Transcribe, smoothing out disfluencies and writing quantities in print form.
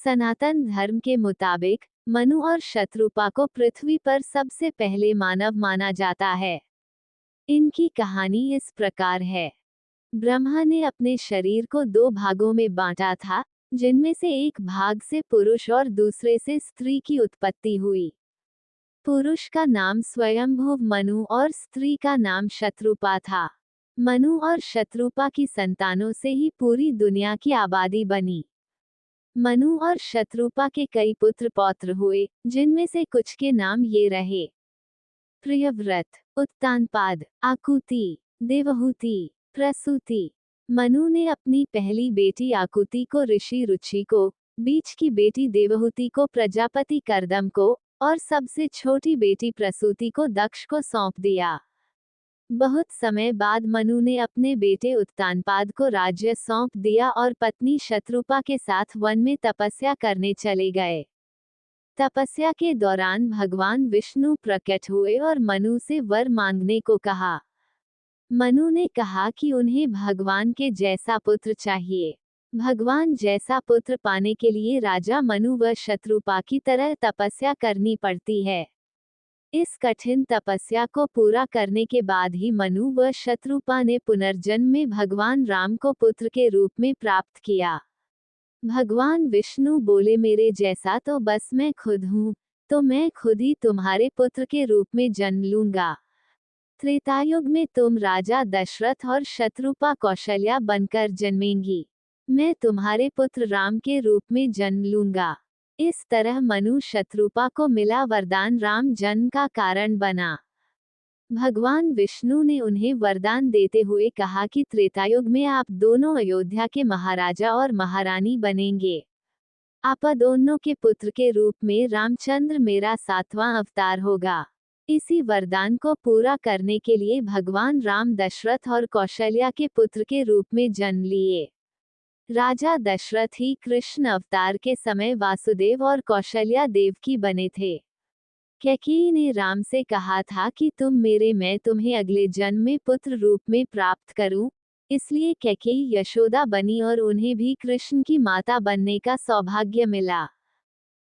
सनातन धर्म के मुताबिक मनु और शत्रुपा को पृथ्वी पर सबसे पहले मानव माना जाता है। इनकी कहानी इस प्रकार है। ब्रह्मा ने अपने शरीर को दो भागों में बांटा था, जिनमें से एक भाग से पुरुष और दूसरे से स्त्री की उत्पत्ति हुई। पुरुष का नाम स्वयंभुव मनु और स्त्री का नाम शत्रुपा था। मनु और शत्रुपा की संतानों से ही पूरी दुनिया की आबादी बनी। मनु और शत्रुपा के कई पुत्र पौत्र हुए, जिनमें से कुछ के नाम ये रहे: प्रियव्रत, उत्तानपाद, आकुति, देवहूति, प्रसूति। मनु ने अपनी पहली बेटी आकुति को ऋषि रुचि को, बीच की बेटी देवहूति को प्रजापति कर्दम को और सबसे छोटी बेटी प्रसूति को दक्ष को सौंप दिया। बहुत समय बाद मनु ने अपने बेटे उत्तानपाद को राज्य सौंप दिया और पत्नी शत्रुपा के साथ वन में तपस्या करने चले गए। तपस्या के दौरान भगवान विष्णु प्रकट हुए और मनु से वर मांगने को कहा। मनु ने कहा कि उन्हें भगवान के जैसा पुत्र चाहिए। भगवान जैसा पुत्र पाने के लिए राजा मनु व शत्रुपा की तरह तपस्या करनी पड़ती है। इस कठिन तपस्या को पूरा करने के बाद ही मनु व शत्रुपा ने पुनर्जन्म में भगवान राम को पुत्र के रूप में प्राप्त किया। भगवान विष्णु बोले, मेरे जैसा तो बस मैं खुद हूँ, तो मैं खुद ही तुम्हारे पुत्र के रूप में जन्म लूंगा। त्रेतायुग में तुम राजा दशरथ और शत्रुपा कौशल्या बनकर जन्मेंगी। मैं तुम्हारे पुत्र राम के रूप में जन्म लूंगा। इस तरह मनु शत्रुपा को मिला वरदान राम जन्म का कारण बना। भगवान विष्णु ने उन्हें वरदान देते हुए कहा कि त्रेतायुग में आप दोनों अयोध्या के महाराजा और महारानी बनेंगे। आप दोनों के पुत्र के रूप में रामचंद्र मेरा 7वां अवतार होगा। इसी वरदान को पूरा करने के लिए भगवान राम दशरथ और कौशल्या के पुत्र के रूप में जन्म लिए। राजा दशरथ ही कृष्ण अवतार के समय वासुदेव और कौशल्या देवकी बने थे। कैकेयी ने राम से कहा था कि मैं तुम्हें अगले जन्म में पुत्र रूप में प्राप्त करूं, इसलिए कैकेयी यशोदा बनी और उन्हें भी कृष्ण की माता बनने का सौभाग्य मिला।